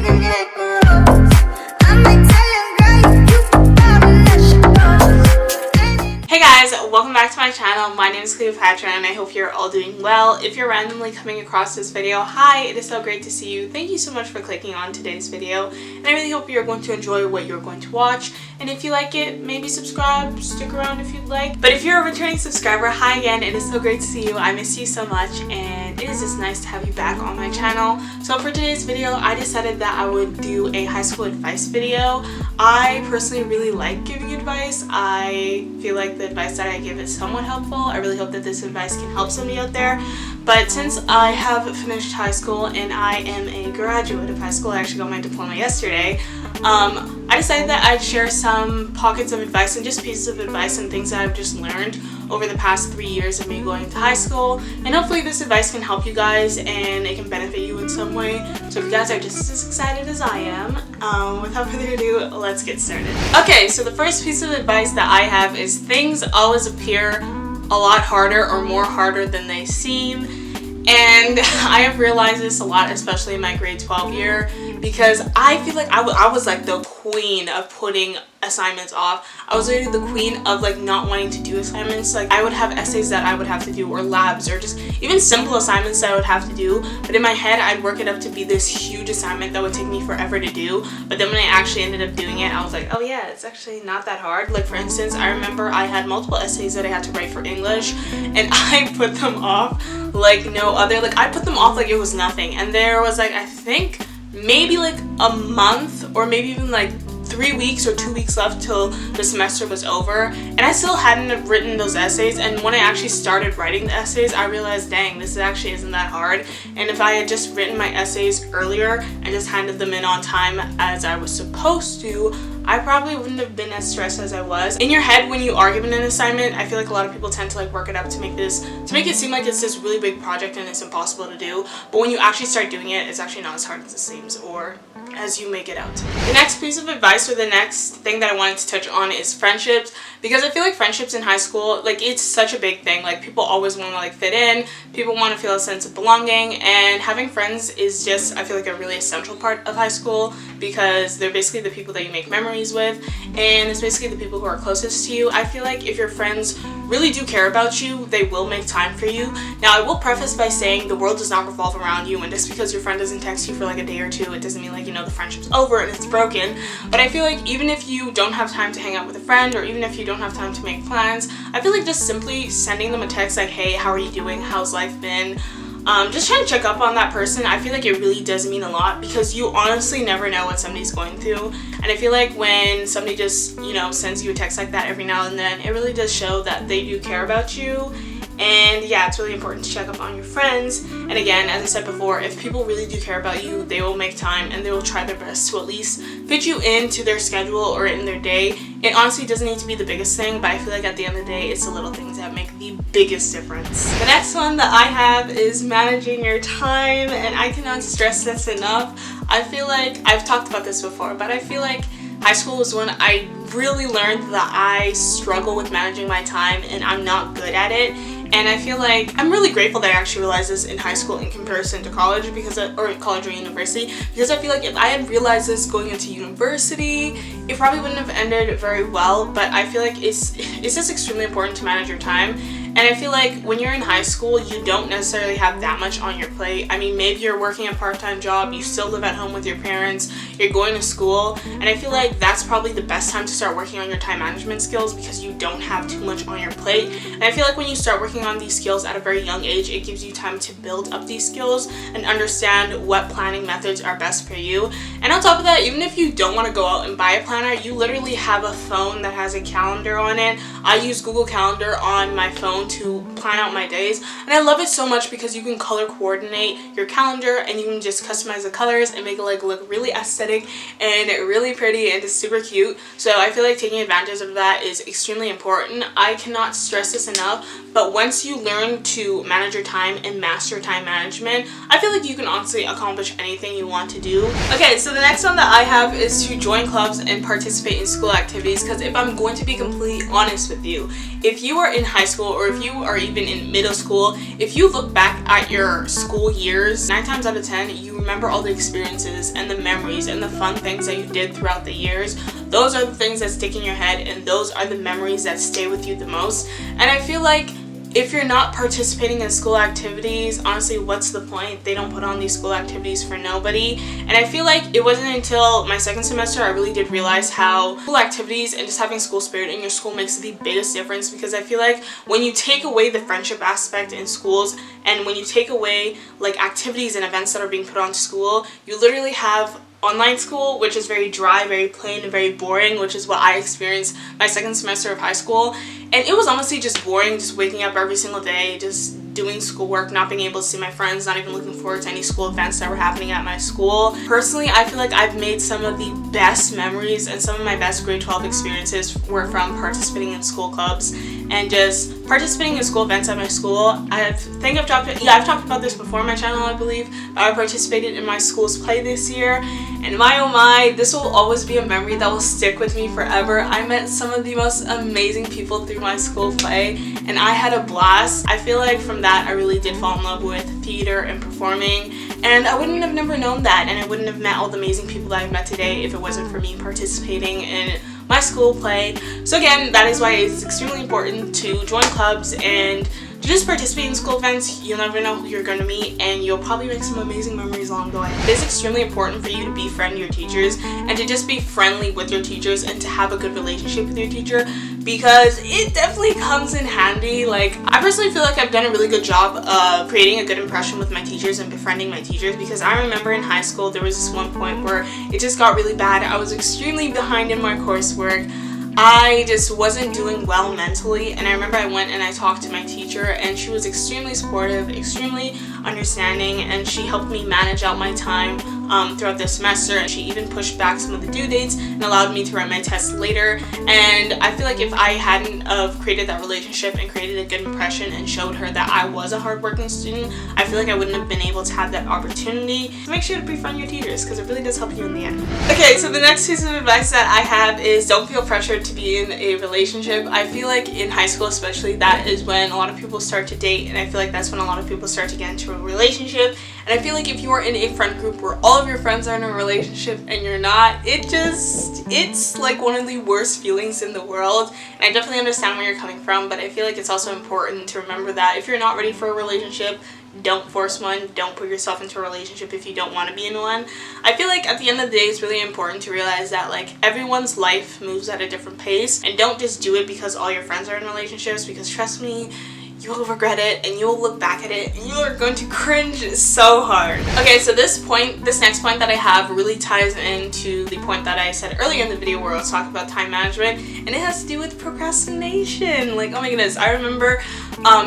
Hey guys, welcome back to my channel. My name is Cleopatre and I hope you're all doing well. If you're randomly coming across this video, hi, it is so great to see you. Thank you so much for clicking on today's video, and I really hope you're going to enjoy what you're going to watch. And if you like it, maybe subscribe, stick around if you'd like. But if you're a returning subscriber, hi again, it is so great to see you. I miss you so much and it is just nice to have you back on my channel. So for today's video, I decided that I would do a high school advice video. I personally really like giving advice. I feel like the advice that I give is somewhat helpful. I really hope that this advice can help somebody out there. But since I have finished high school and I am a graduate of high school, I actually got my diploma yesterday, I decided that I'd share some pockets of advice and just pieces of advice and things that I've just learned over the past 3 years of me going to high school. And hopefully this advice can help you guys and it can benefit you in some way. So if you guys are just as excited as I am, without further ado, let's get started. Okay, so the first piece of advice that I have is things always appear a lot harder or more harder than they seem. And I have realized this a lot, especially in my grade 12 year, because I feel like I was like the queen of putting assignments off. I was really the queen of like not wanting to do assignments. Like I would have essays that I would have to do, or labs, or just even simple assignments that I would have to do, but in my head I'd work it up to be this huge assignment that would take me forever to do. But then when I actually ended up doing it, I was like, oh yeah, it's actually not that hard. Like for instance, I remember I had multiple essays that I had to write for English and I put them off like no other. Like I put them off like it was nothing, and there was like, I think maybe like a month or maybe even like 3 weeks or 2 weeks left till the semester was over, and I still hadn't written those essays. And when I actually started writing the essays, I realized, dang, this actually isn't that hard. And if I had just written my essays earlier and just handed them in on time as I was supposed to, I probably wouldn't have been as stressed as I was. In your head, when you are given an assignment, I feel like a lot of people tend to like work it up to make it seem like it's this really big project and it's impossible to do. But when you actually start doing it, it's actually not as hard as it seems, or as you make it out. The next piece of advice, or the next thing that I wanted to touch on, is friendships, because I feel like friendships in high school, like it's such a big thing. Like people always want to like fit in, people want to feel a sense of belonging, and having friends is just, I feel like, a really essential part of high school, because they're basically the people that you make memories with, and it's basically the people who are closest to you. I feel like if your friends really do care about you, they will make time for you. Now I will preface by saying the world does not revolve around you, and just because your friend doesn't text you for like a day or two, it doesn't mean like, you know, the friendship's over and it's broken. But I feel like even if you don't have time to hang out with a friend, or even if you don't have time to make plans, I feel like just simply sending them a text like, hey, how are you doing, how's life been, just trying to check up on that person, I feel like it really does mean a lot, because you honestly never know what somebody's going through. And I feel like when somebody just, you know, sends you a text like that every now and then, it really does show that they do care about you. And yeah, it's really important to check up on your friends. And again, as I said before, if people really do care about you, they will make time and they will try their best to at least fit you into their schedule or in their day. It honestly doesn't need to be the biggest thing, but I feel like at the end of the day, it's the little things that make the biggest difference. The next one that I have is managing your time, and I cannot stress this enough. I feel like, I've talked about this before, but I feel like high school was when I really learned that I struggle with managing my time and I'm not good at it. And I feel like I'm really grateful that I actually realized this in high school in comparison to college, or college or university, because I feel like if I had realized this going into university, it probably wouldn't have ended very well. But I feel like it's just extremely important to manage your time. And I feel like when you're in high school, you don't necessarily have that much on your plate. I mean, maybe you're working a part-time job, you still live at home with your parents, you're going to school, and I feel like that's probably the best time to start working on your time management skills, because you don't have too much on your plate. And I feel like when you start working on these skills at a very young age, it gives you time to build up these skills and understand what planning methods are best for you. And on top of that, even if you don't want to go out and buy a planner, you literally have a phone that has a calendar on it. I use Google Calendar on my phone to plan out my days, and I love it so much because you can color coordinate your calendar and you can just customize the colors and make it like look really aesthetic and really pretty and just super cute. So I feel like taking advantage of that is extremely important. I cannot stress this enough, but once you learn to manage your time and master time management, I feel like you can honestly accomplish anything you want to do. Okay, so the next one that I have is to join clubs and participate in school activities, because if I'm going to be completely honest with you, if you are in high school or if you are even in middle school, if you look back at your school years, 9 times out of 10, you remember all the experiences and the memories and the fun things that you did throughout the years. Those are the things that stick in your head, and those are the memories that stay with you the most. And I feel like if you're not participating in school activities, honestly, what's the point? They don't put on these school activities for nobody. And I feel like it wasn't until my second semester I really did realize how school activities and just having school spirit in your school makes the biggest difference, because I feel like when you take away the friendship aspect in schools, and when you take away like activities and events that are being put on to school, you literally have online school, which is very dry, very plain, and very boring, which is what I experienced my second semester of high school. And it was honestly just boring, just waking up every single day, just doing schoolwork, not being able to see my friends, not even looking forward to any school events that were happening at my school. Personally, I feel like I've made some of the best memories, and some of my best grade 12 experiences were from participating in school clubs and just participating in school events at my school. I've talked about this before on my channel, I believe. I participated in my school's play this year, and my oh my, this will always be a memory that will stick with me forever. I met some of the most amazing people through my school play, and I had a blast. I feel like from that I really did fall in love with theater and performing, and I wouldn't have never known that, and I wouldn't have met all the amazing people that I've met today if it wasn't for me participating in my school play. So again, that is why it's extremely important to join clubs and to just participate in school events. You'll never know who you're going to meet, and you'll probably make some amazing memories along the way. It is extremely important for you to befriend your teachers and to just be friendly with your teachers and to have a good relationship with your teacher, because it definitely comes in handy. Like, I personally feel like I've done a really good job of creating a good impression with my teachers and befriending my teachers, because I remember in high school there was this one point where it just got really bad. I was extremely behind in my coursework. I just wasn't doing well mentally, and I remember I went and I talked to my teacher, and she was extremely supportive, extremely understanding, and she helped me manage out my time throughout the semester. And she even pushed back some of the due dates and allowed me to write my tests later. And I feel like if I hadn't have created that relationship and created a good impression and showed her that I was a hardworking student, I feel like I wouldn't have been able to have that opportunity. So make sure to befriend your teachers, because it really does help you in the end. Okay, so the next piece of advice that I have is don't feel pressured to be in a relationship. I feel like in high school especially, that is when a lot of people start to date, and I feel like that's when a lot of people start to get into a relationship. And I feel like if you are in a friend group where all of your friends are in a relationship and you're not, it's like one of the worst feelings in the world. And I definitely understand where you're coming from, but I feel like it's also important to remember that if you're not ready for a relationship, don't force one. Don't put yourself into a relationship if you don't want to be in one. I feel like at the end of the day, it's really important to realize that like everyone's life moves at a different pace, and don't just do it because all your friends are in relationships, because trust me, you will regret it, and you'll look back at it and you are going to cringe so hard. Okay, so this next point that I have really ties into the point that I said earlier in the video where I was talking about time management, and it has to do with procrastination. Like, oh my goodness, I remember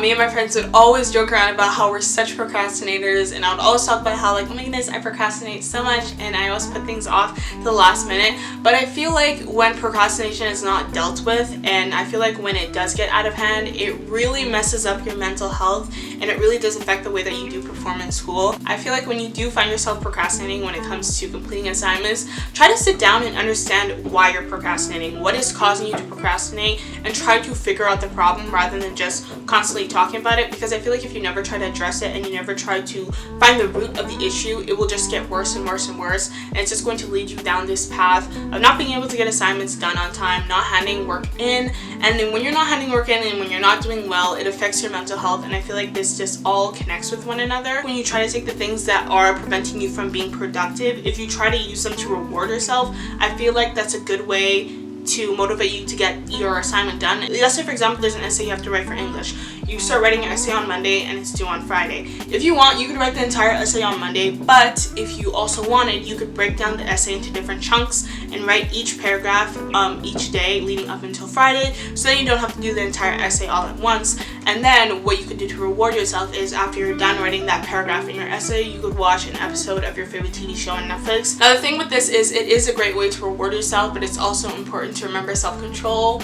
me and my friends would always joke around about how we're such procrastinators, and I would always talk about how like, oh my goodness, I procrastinate so much and I always put things off to the last minute. But I feel like when procrastination is not dealt with, and I feel like when it does get out of hand, it really messes up your mental health, and it really does affect the way that you do perform in school. I feel like when you do find yourself procrastinating when it comes to completing assignments, try to sit down and understand why you're procrastinating, what is causing you to procrastinate, and try to figure out the problem rather than just constantly talking about it, because I feel like if you never try to address it and you never try to find the root of the issue, it will just get worse and worse and worse, and it's just going to lead you down this path of not being able to get assignments done on time, not handing work in, and then when you're not handing work in and when you're not doing well, it affects your mental health. And I feel like this just all connects with one another. When you try to take the things that are preventing you from being productive, if you try to use them to reward yourself, I feel like that's a good way to motivate you to get your assignment done. Let's say, for example, there's an essay you have to write for English. You start writing your essay on Monday and it's due on Friday. If you want, you could write the entire essay on Monday, but if you also wanted, you could break down the essay into different chunks and write each paragraph each day leading up until Friday, so that you don't have to do the entire essay all at once. And then what you could do to reward yourself is after you're done writing that paragraph in your essay, you could watch an episode of your favorite TV show on Netflix. Now the thing with this is it is a great way to reward yourself, but it's also important to remember self-control.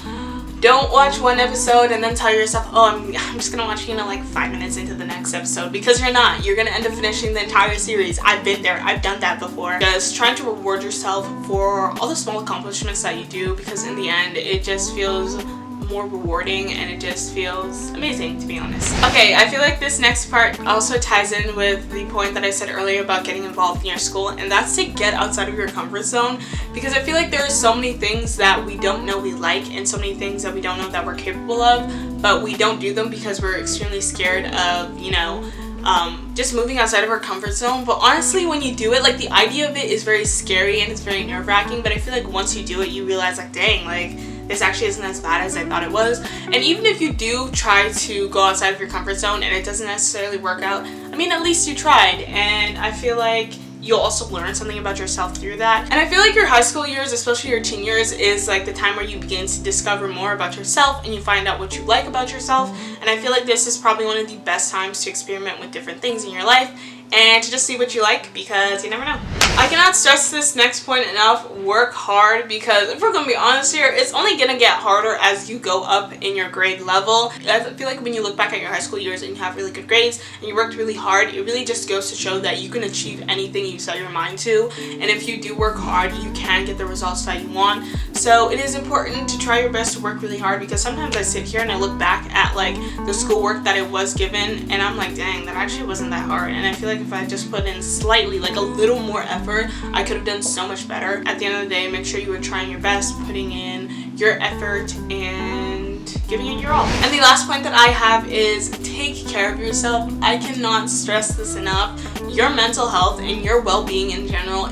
Don't watch one episode and then tell yourself, oh, I'm just gonna watch, like 5 minutes into the next episode, because you're not. You're gonna end up finishing the entire series. I've been there. I've done that before. Just trying to reward yourself for all the small accomplishments that you do, because in the end, it just feels more rewarding, and it just feels amazing, to be honest. Okay, I feel like this next part also ties in with the point that I said earlier about getting involved in your school, and that's to get outside of your comfort zone, because I feel like there are so many things that we don't know we like and so many things that we don't know that we're capable of, but we don't do them because we're extremely scared of, you know, just moving outside of our comfort zone. But honestly, when you do it, like, the idea of it is very scary and it's very nerve-wracking, but I feel like once you do it, you realize, like, dang, like, this actually isn't as bad as I thought it was. And even if you do try to go outside of your comfort zone and it doesn't necessarily work out, I mean, at least you tried, and I feel like you'll also learn something about yourself through that. And I feel like your high school years, especially your teen years, is like the time where you begin to discover more about yourself and you find out what you like about yourself. And I feel like this is probably one of the best times to experiment with different things in your life and to just see what you like, because you never know. I cannot stress this next point enough. Work hard, because if we're gonna be honest here, it's only gonna get harder as you go up in your grade level. I feel like when you look back at your high school years and you have really good grades and you worked really hard, it really just goes to show that you can achieve anything you set your mind to, and if you do work hard, you can get the results that you want. So it is important to try your best to work really hard, because sometimes I sit here and I look back at like the schoolwork that I was given and I'm like, dang, that actually wasn't that hard. And I feel like if I just put in slightly, like a little more effort, I could have done so much better. At the end of the day, make sure you are trying your best, putting in your effort and giving it your all. And the last point that I have is take care of yourself. I cannot stress this enough. Your mental health and your well-being in general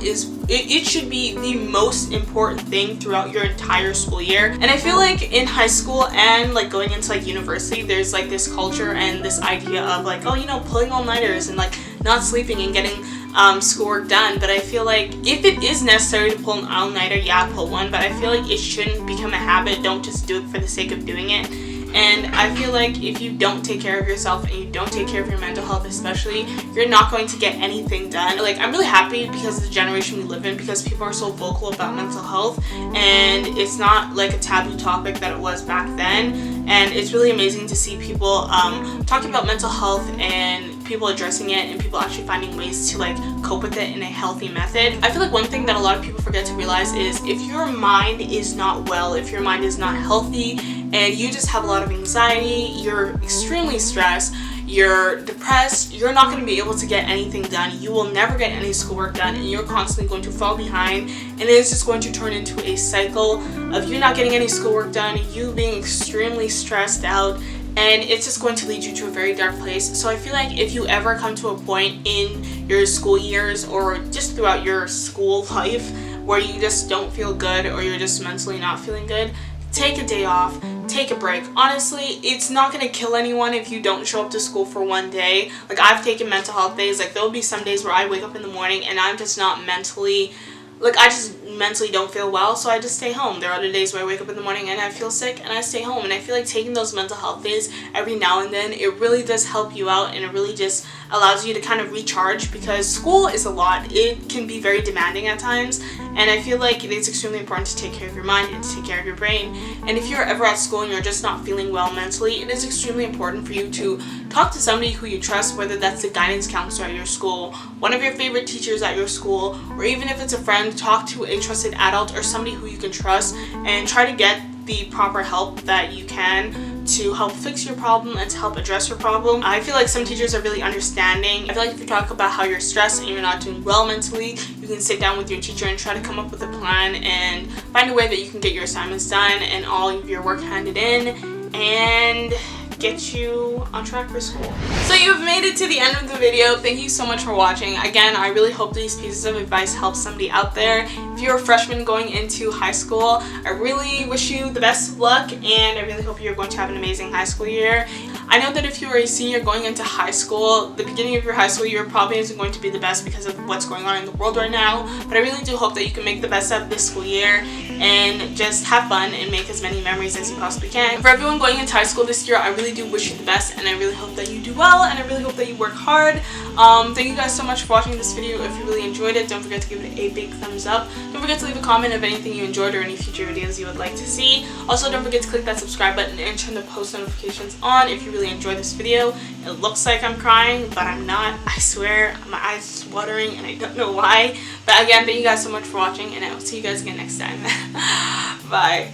it should be the most important thing throughout your entire school year. And I feel like in high school and like going into like university, there's like this culture and this idea of like, oh, you know, pulling all-nighters and like not sleeping and getting schoolwork done. But I feel like if it is necessary to pull an all-nighter, yeah, pull one, but I feel like it shouldn't become a habit. Don't just do it for the sake of doing it. And I feel like if you don't take care of yourself and you don't take care of your mental health especially, you're not going to get anything done. Like, I'm really happy because of the generation we live in, because people are so vocal about mental health and it's not like a taboo topic that it was back then. And it's really amazing to see people talking about mental health and people addressing it and people actually finding ways to like cope with it in a healthy method. I feel like one thing that a lot of people forget to realize is if your mind is not well, if your mind is not healthy and you just have a lot of anxiety, you're extremely stressed, you're depressed, you're not going to be able to get anything done. You will never get any schoolwork done and you're constantly going to fall behind, and it's just going to turn into a cycle of you not getting any schoolwork done, you being extremely stressed out, and it's just going to lead you to a very dark place. So I feel like if you ever come to a point in your school years or just throughout your school life where you just don't feel good or you're just mentally not feeling good, take a day off, take a break. Honestly, it's not going to kill anyone if you don't show up to school for one day. Like, I've taken mental health days. Like, there'll be some days where I wake up in the morning and I'm just not mentally, like, I just mentally don't feel well, so I just stay home. There are other days where I wake up in the morning and I feel sick and I stay home. And I feel like taking those mental health days every now and then, it really does help you out, and it really just allows you to kind of recharge, because school is a lot. It can be very demanding at times, and I feel like it is extremely important to take care of your mind and to take care of your brain. And if you're ever at school and you're just not feeling well mentally, it is extremely important for you to talk to somebody who you trust, whether that's the guidance counselor at your school, one of your favorite teachers at your school, or even if it's a friend, talk to a trusted adult or somebody who you can trust and try to get the proper help that you can to help fix your problem and to help address your problem. I feel like some teachers are really understanding. I feel like if you talk about how you're stressed and you're not doing well mentally, you can sit down with your teacher and try to come up with a plan and find a way that you can get your assignments done and all of your work handed in and get you on track for school. So you've made it to the end of the video. Thank you so much for watching. Again, I really hope these pieces of advice help somebody out there. If you're a freshman going into high school, I really wish you the best of luck, and I really hope you're going to have an amazing high school year. I know that if you are a senior going into high school, the beginning of your high school year probably isn't going to be the best because of what's going on in the world right now, but I really do hope that you can make the best of this school year and just have fun and make as many memories as you possibly can. For everyone going into high school this year, I really do wish you the best, and I really hope that you do well, and I really hope that you work hard. Thank you guys so much for watching this video. If you really enjoyed it, don't forget to give it a big thumbs up. Don't forget to leave a comment of anything you enjoyed or any future videos you would like to see. Also, don't forget to click that subscribe button and turn the post notifications on if you really enjoyed this video. It looks like I'm crying, but I'm not. I swear, my eyes are watering and I don't know why. But again, thank you guys so much for watching, and I will see you guys again next time. Bye.